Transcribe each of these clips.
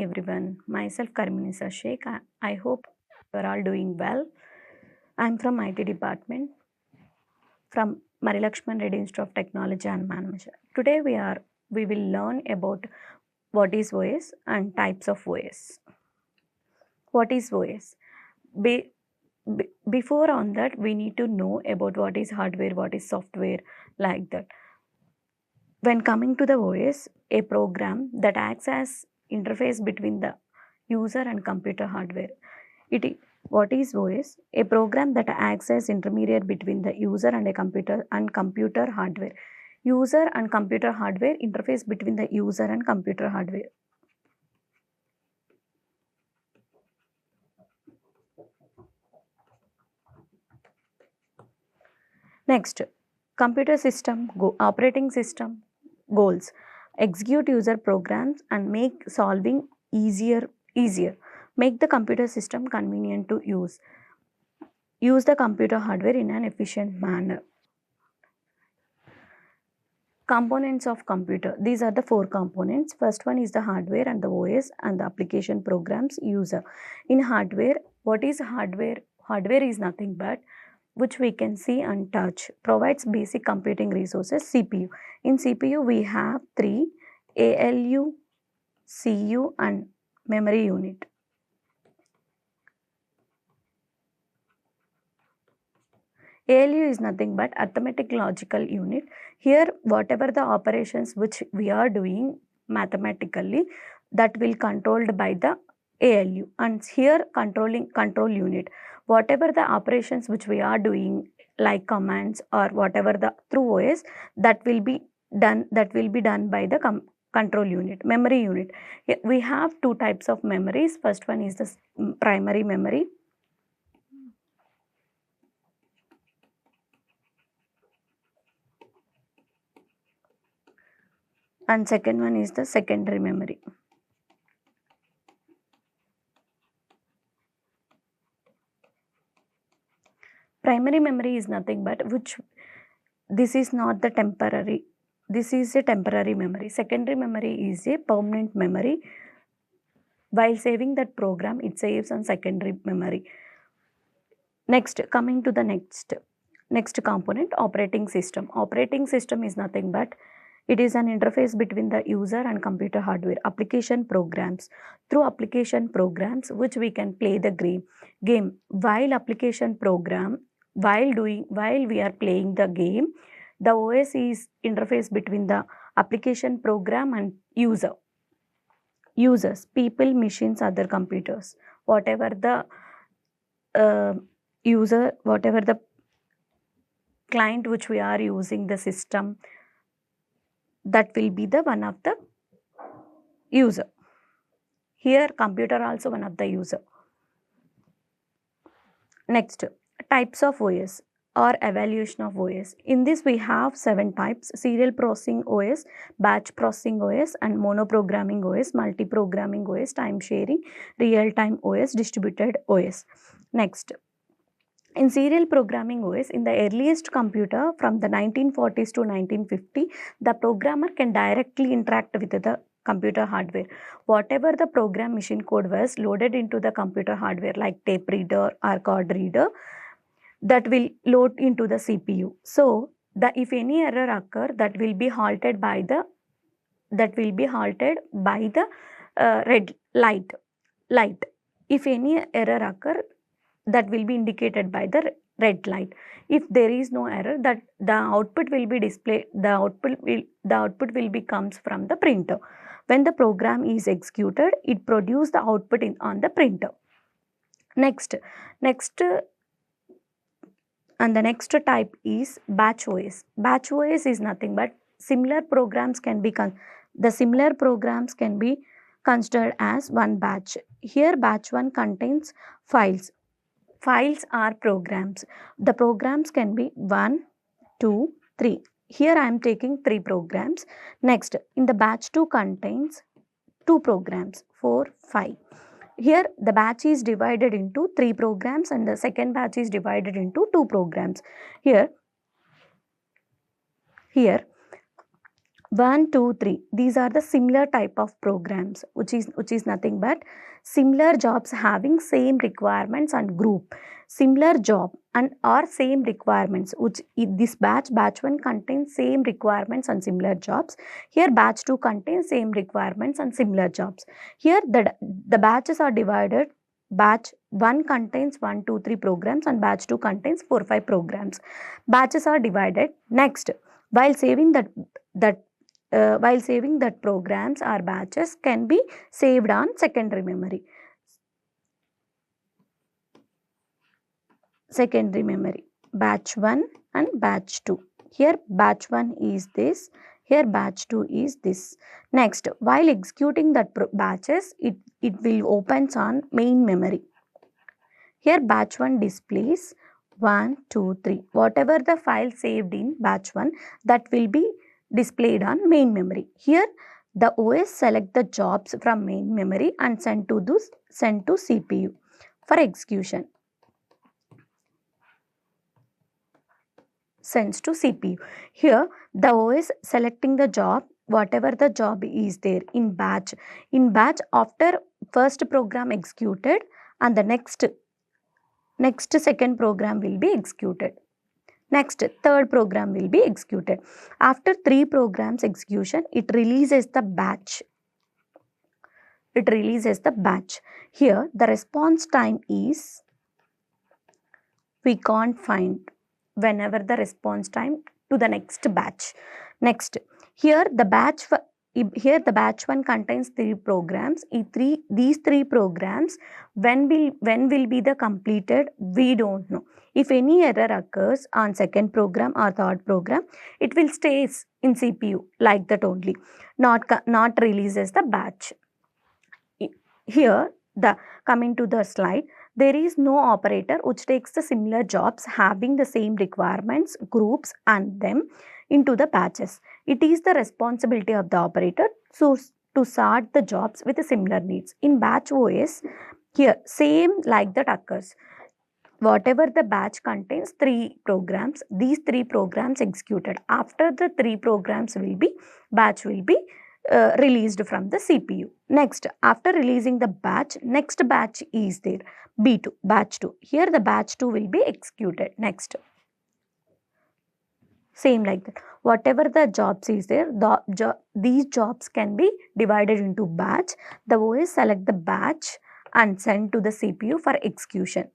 morning, everyone. Myself, Karimunnisa Shaik. I hope you are all doing well. I'm from IT department from Marri Laxman Reddy Institute of Technology and Management. Today, we will learn about what is OS and types of OS. What is OS? Be, Before on that, we need to know about what is hardware, what is software, like that. When coming to the OS, a program that acts as interface between the user and computer hardware. What is OS? A program that acts as intermediate between the user and a computer hardware. User and computer hardware interface between the user and computer hardware. Next, computer system operating system goals. Execute user programs and make solving easier. Make the computer system convenient to use. Use the computer hardware in an efficient manner. Components of computer. These are the four components. First one is the hardware and the OS and the application programs user. In hardware, what is hardware? Hardware is nothing but which we can see and touch. Provides basic computing resources. CPU. In CPU, we have three: ALU, CU, and memory unit. ALU is nothing but arithmetic logical unit. Here, whatever the operations which we are doing mathematically, that will controlled by the ALU. And here control unit. Whatever the operations which we are doing, like commands or whatever the through OS, that will be done by the control unit. Memory unit. We have two types of memories. First one is the primary memory. And second one is the secondary memory. Primary memory is nothing but this is not the temporary, this is a temporary memory. Secondary memory is a permanent memory. While saving that program, it saves on secondary memory. Next, coming to the next component, operating system. Operating system is nothing but it is an interface between the user and computer hardware. Application programs. Through application programs, which we can play the game. While application program, while we are playing the game, the OS is interface between the application program and users, people, machines, other computers. Whatever the whatever the client which we are using the system, that will be the one of the user. Here computer also one of the user. Next, types of OS or evaluation of OS. In this we have 7 types: serial processing OS, batch processing OS, and monoprogramming OS, multi-programming OS, time sharing, real-time OS, distributed OS. Next, in serial programming OS, in the earliest computer from the 1940s to 1950, the programmer can directly interact with the computer hardware. Whatever the program machine code was loaded into the computer hardware, like tape reader or card reader, that will load into the CPU. So, if any error occur, that will be halted by the red light. If any error occur, that will be indicated by the red light. If there is no error, that the output will be displayed. The output will be comes from the printer. When the program is executed, it produces the output on the printer. Next, and the next type is batch OS. Batch OS is nothing but similar programs can be considered as one batch. Here batch 1 contains files. Files are programs. The programs can be 1, 2, 3. Here I am taking 3 programs. Next, in the batch 2 contains 2 programs, 4, 5. Here the batch is divided into 3 programs and the second batch is divided into 2 programs. Here 1, 2, 3. These are the similar type of programs, which is nothing but similar jobs having same requirements and group. Similar job and or same requirements, which this batch 1 contains same requirements and similar jobs. Here batch 2 contains same requirements and similar jobs. Here the batches are divided. Batch 1 contains 1, 2, 3 programs and batch 2 contains 4, 5 programs. Batches are divided. Next, while saving that programs or batches can be saved on secondary memory. Secondary memory, batch 1 and batch 2. Here batch 1 is this, here batch 2 is this. Next, while executing that batches, it will opens on main memory. Here batch 1 displays 1, 2, 3. Whatever the file saved in batch 1, that will be displayed on main memory. Here the OS select the jobs from main memory and send to CPU for execution. Sends to CPU. Here the OS selecting the job, whatever the job is there in batch. In batch, after first program executed and the next second program will be executed. Next, third program will be executed. After 3 programs execution, it releases the batch. It releases the batch. Here, the response time is, we can't find whenever the response time to the next batch. Next, here the batch 1 contains 3 programs. These 3 programs, when will be the completed, we don't know. If any error occurs on second program or third program, it will stays in CPU like that only, not releases the batch. Here, coming to the slide, there is no operator which takes the similar jobs having the same requirements, groups and them into the batches. It is the responsibility of the operator to sort the jobs with similar needs. In batch OS, here same like that occurs. Whatever the batch contains 3 programs, these 3 programs executed. After the 3 programs batch will be released from the CPU. Next, after releasing the batch, next batch is there, B2, batch 2. Here the batch 2 will be executed. Next, same like that. Whatever the jobs is there, these jobs can be divided into batch. The OS select the batch and send to the CPU for execution.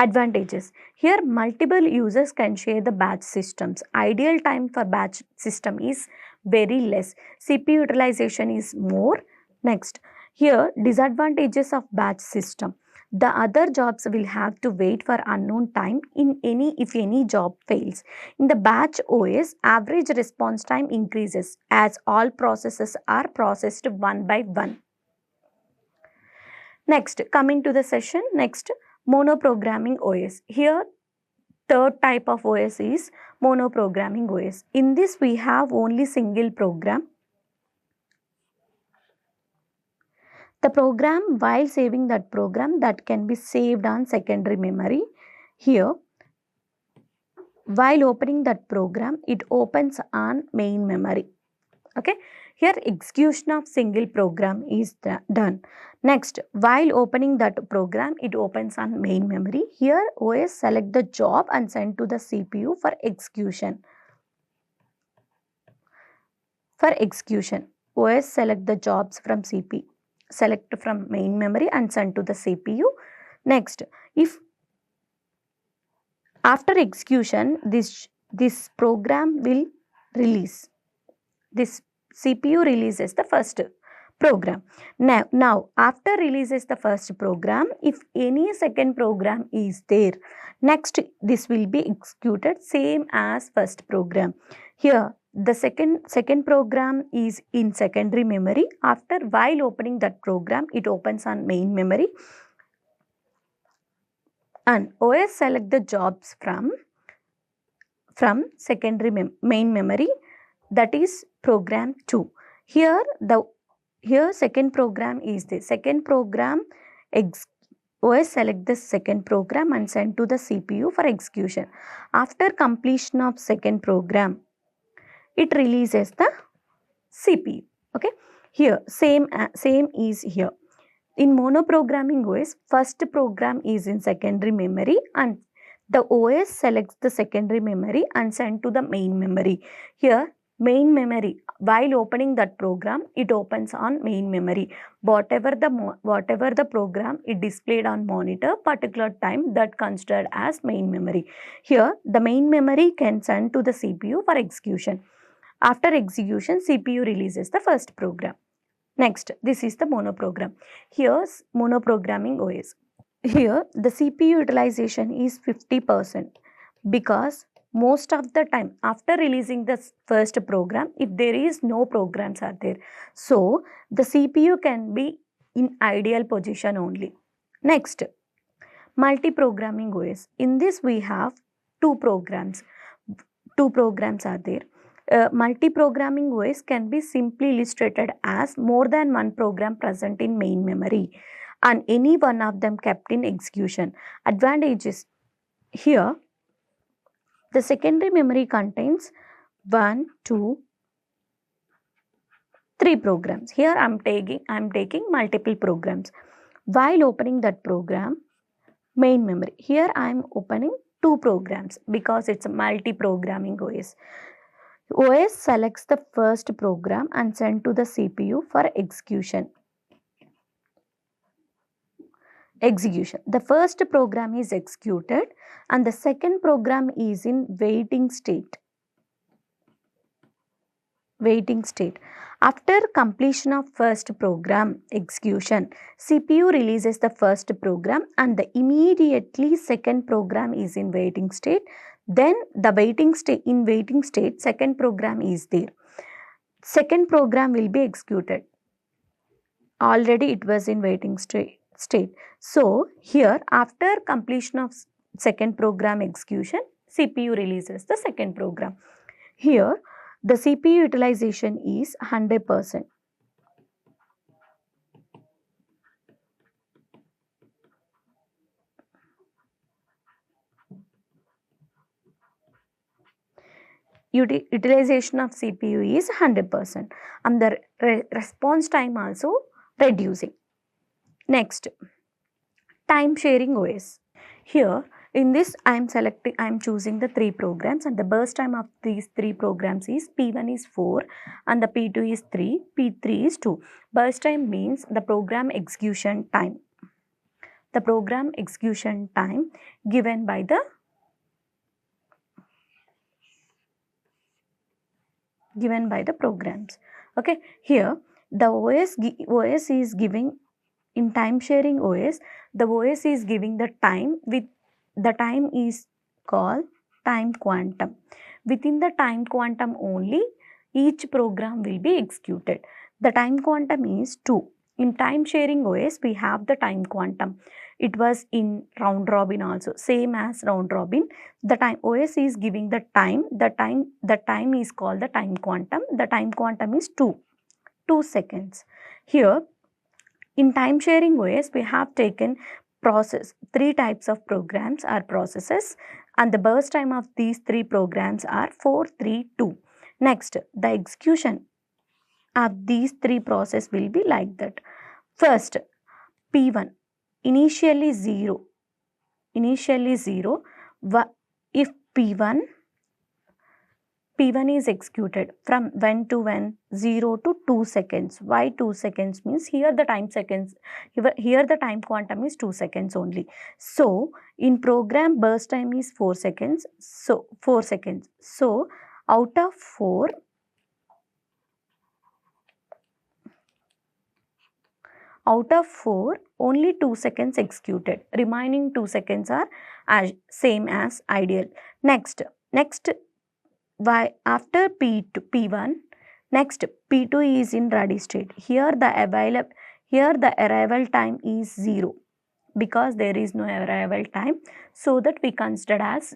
Advantages. Here multiple users can share the batch systems. Ideal time for batch system is very less. CPU utilization is more. Next, here disadvantages of batch system. The other jobs will have to wait for unknown time if any job fails. In the batch OS, average response time increases as all processes are processed one by one. Next, coming to the session, next, monoprogramming OS. Here, third type of OS is monoprogramming OS. In this, we have only single program. The program, while saving that program, that can be saved on secondary memory. Here, while opening that program, it opens on main memory. Okay, here execution of single program is done. Next, while opening that program, it opens on main memory. Here OS select the job and send to the CPU for execution. For execution, OS select the jobs from CPU, select from main memory and send to the CPU. Next, if after execution, this program will release. This CPU releases the first program. Now, after releases the first program, if any second program is there, next this will be executed same as first program. Here, the second program is in secondary memory. After, while opening that program, it opens on main memory. And OS select the jobs from secondary main memory, that is program 2. Here second program is the second program. OS select the second program and send to the CPU for execution. After completion of second program, it releases the CPU. Okay, here same is here. In monoprogramming OS, first program is in secondary memory and the OS selects the secondary memory and send to the main memory. Here main memory, while opening that program, it opens on main memory. Whatever the program it displayed on monitor particular time, that considered as main memory. Here the main memory can send to the CPU for execution. After execution, CPU releases the first program. Next, this is the monoprogram. Here's monoprogramming OS. Here, the CPU utilization is 50% because most of the time after releasing the first program, if there is no programs are there, so the CPU can be in ideal position only. Next, multi-programming OS. In this we have two programs. Two programs are there. Multi-programming OS can be simply illustrated as more than one program present in main memory and any one of them kept in execution. Advantages: here the secondary memory contains 1, 2, 3 programs. Here I am taking multiple programs. While opening that program, main memory, here I am opening 2 programs because it's a multi-programming OS. OS selects the first program and send to the CPU for execution. The first program is executed and the second program is in waiting state. After completion of first program execution, CPU releases the first program and the immediately second program is in waiting state. Then the waiting state, second program is there. Second program will be executed. Already it was in waiting state. So here after completion of second program execution, CPU releases the second program. Here the CPU utilization is 100%. Utilization of CPU is 100% and the response time also reducing. Next, time sharing OS. Here in this I am choosing the 3 programs and the burst time of these 3 programs is P1 is 4 and the P2 is 3, P3 is 2. Burst time means the program execution time. The program execution time given by the programs. Okay, here the OS is giving in time sharing OS, the OS is giving the time with the time is called time quantum. Within the time quantum only each program will be executed. The time quantum is 2. In time sharing OS we have the time quantum. It was in round robin also, same as round robin. The time OS is giving the time is called the time quantum. The time quantum is 2 seconds. Here in time sharing OS we have taken 3 types of programs or processes and the burst time of these 3 programs are 4, 3, 2. Next, the execution of these 3 processes will be like that. First, P1 initially 0. If P1 is executed from when to when? 0 to 2 seconds. Why 2 seconds? Means here the time quantum is 2 seconds only. So in program burst time is 4 seconds. So 4 seconds. So out of 4, only 2 seconds executed. Remaining 2 seconds are same as ideal. Next why after P1, next P2 is in ready state. Here the arrival time is 0 because there is no arrival time, so that we consider as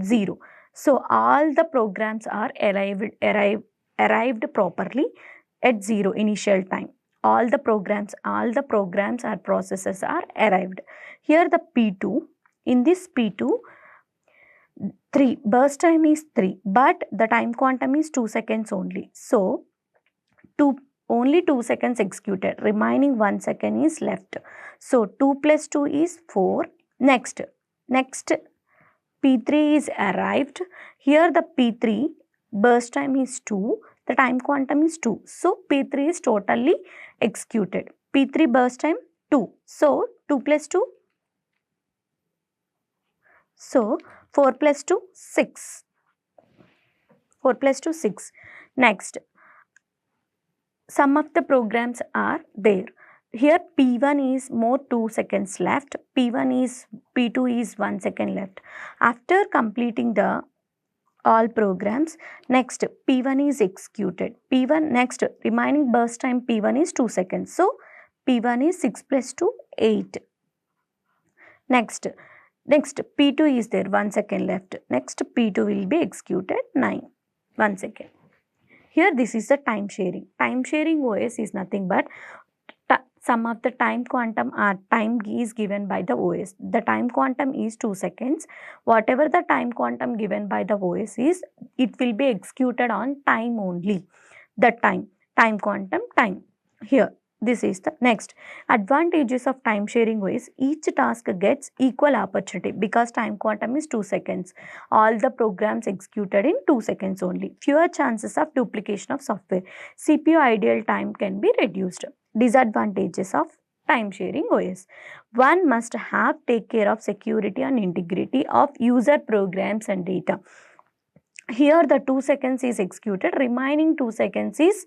0. So all the programs are arrived properly at 0 initial time. All the programs or processes are arrived. Here the P2, in this P2 3. Burst time is 3, but the time quantum is 2 seconds only. So, only 2 seconds executed. Remaining 1 second is left. So, 2 plus 2 is 4. Next P3 is arrived. Here the P3 burst time is 2. The time quantum is 2. So, P3 is totally executed. P3 burst time 2. So, 2 plus 2. So, 4 plus 2, 6. 4 plus 2, 6. Next, some of the programs are there. Here P1 is more 2 seconds left. P2 is 1 second left. After completing the all programs, next P1 is executed. P1 next remaining burst time P1 is 2 seconds. So P1 is 6 plus 2, 8. Next P2 is there, 1 second left. Next P2 will be executed 9. 1 second. Here this is the time sharing. Time sharing OS is nothing but some of the time quantum or time is given by the OS. The time quantum is 2 seconds. Whatever the time quantum given by the OS is, it will be executed on time only. The time quantum time. Here, this is the next. Advantages of time sharing OS. Each task gets equal opportunity because time quantum is 2 seconds. All the programs executed in 2 seconds only. Fewer chances of duplication of software. CPU idle time can be reduced. Disadvantages of time sharing OS. One must take care of security and integrity of user programs and data. Here the 2 seconds is executed, remaining 2 seconds is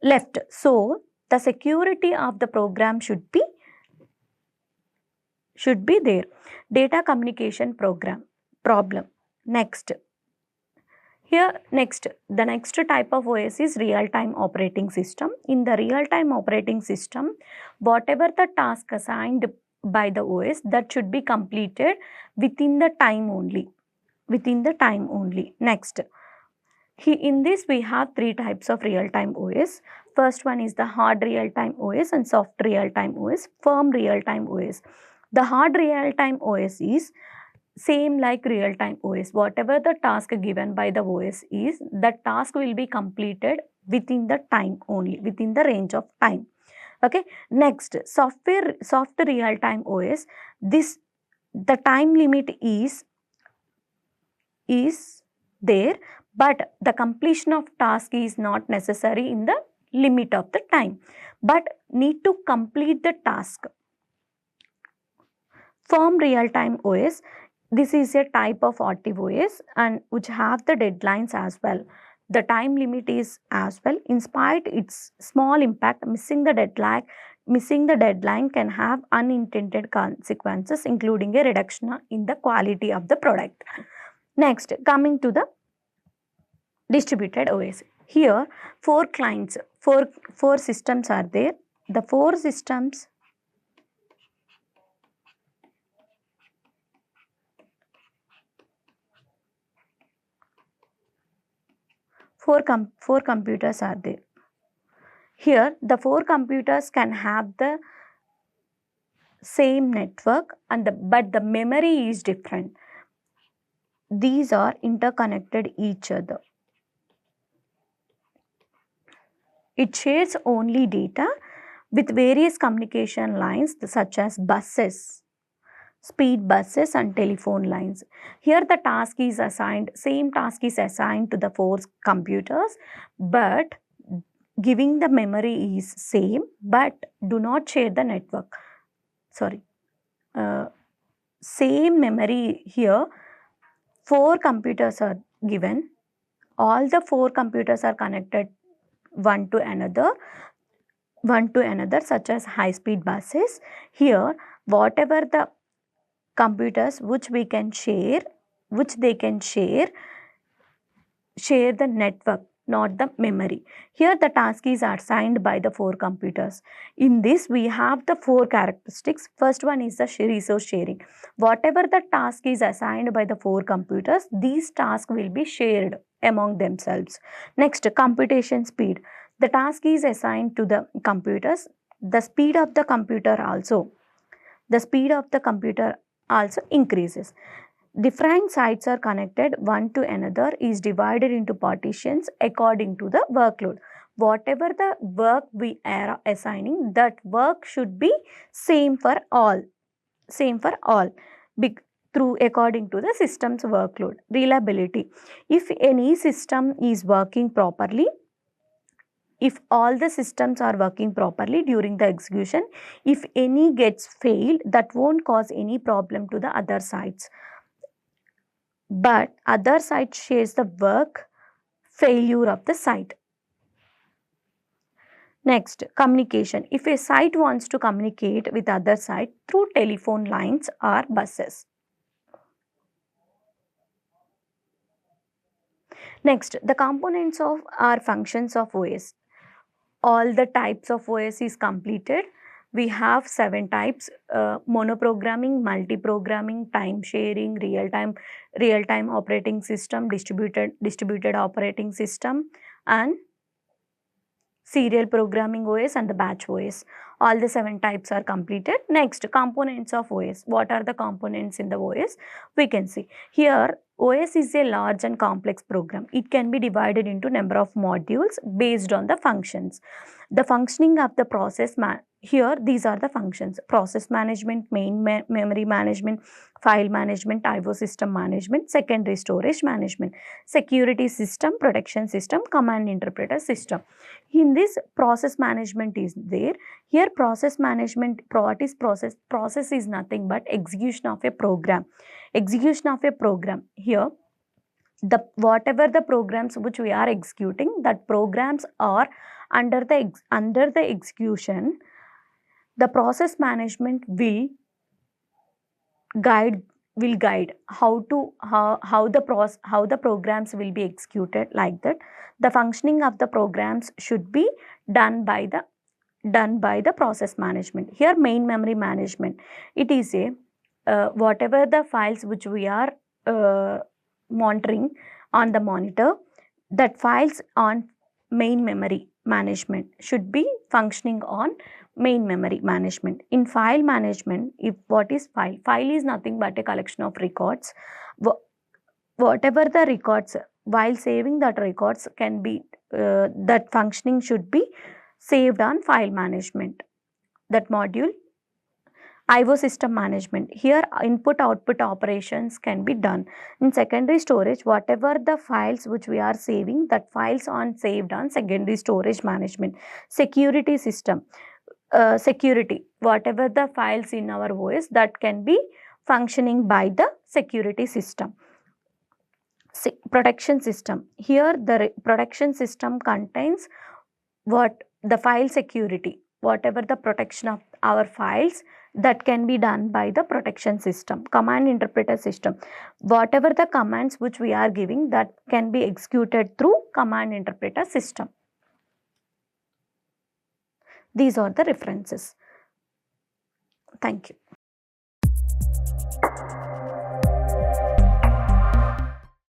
left. So the security of the program should be there. Data communication problem. Next. Here the next type of OS is real-time operating system. In the real-time operating system, whatever the task assigned by the OS, that should be completed within the time only. Next, in this we have 3 types of real-time OS. First one is the hard real-time OS and soft real-time OS, firm real-time OS. The hard real-time OS is same like real-time OS. Whatever the task given by the OS is, the task will be completed within the time only, within the range of time. Okay. Next, soft real-time OS. The time limit is there, but the completion of task is not necessary in the limit of the time, but need to complete the task. Firm real-time OS. This is a type of active OS and which have the deadlines as well. The time limit is as well. In spite its small impact, missing the deadline can have unintended consequences, including a reduction in the quality of the product. Next, coming to the distributed OS. Here, 4 clients, 4 systems are there. The 4 systems four computers are there. Here, the 4 computers can have the same network but the memory is different. These are interconnected each other. It shares only data with various communication lines such as buses, speed buses and telephone lines. Here the same task is assigned to the 4 computers, but giving the memory is same, but do not share the network. Same memory here. 4 computers are given. All the 4 computers are connected one to another such as high-speed buses. Here, whatever the computers which they can share the network, not the memory. Here the task is assigned by the 4 computers. In this we have the 4 characteristics. First one is the resource sharing. Whatever the task is assigned by the 4 computers, these tasks will be shared among themselves. Next, computation speed. The task is assigned to the computers. The speed of the computer also increases. different sites are connected one to another is divided into partitions according to the workload. Whatever the work we are assigning, that work should be same for all. Same for all. Through according to the system's workload. Reliability. If any system is working properly, if all the systems are working properly during the execution, if any gets failed, that won't cause any problem to the other sites. But other site shares the work failure of the site. Next, communication. If a site wants to communicate with other site through telephone lines or buses. Next, the components of or functions of OS. All the types of OS is completed. We have 7 types: monoprogramming, multi-programming, time sharing, real-time operating system, distributed operating system, and serial programming OS and the batch OS. All the 7 types are completed. Next, components of OS. What are the components in the OS? We can see here. OS is a large and complex program. It can be divided into number of modules based on the functions. The functioning of the process, here these are the functions: process management, main memory management, file management, IO system management, secondary storage management, security system, protection system, command interpreter system. In this, process management is there. Here process management, what is process? Process is nothing but execution of a program. Execution of a program. Here, the whatever the programs which we are executing, that programs are under the execution. The process management will guide how the programs will be executed, like that. The functioning of the programs should be done by the process management. Here, main memory management. It is a whatever the files which we are monitoring on the monitor, that files on main memory management should be functioning on main memory management. In file management, if what is file? File is nothing but a collection of records. Whatever the records, while saving that records can be, that functioning should be saved on file management. That module. IO system management. Here, input output operations can be done. In secondary storage, whatever the files which we are saving, that files on saved on secondary storage management. Security system. Security. Whatever the files in our OS, that can be functioning by the security system. Protection system. Here, the protection system contains what the file security. Whatever the protection of our files, that can be done by the protection system. Command interpreter system. Whatever the commands which we are giving, that can be executed through command interpreter system. These are the references. Thank you.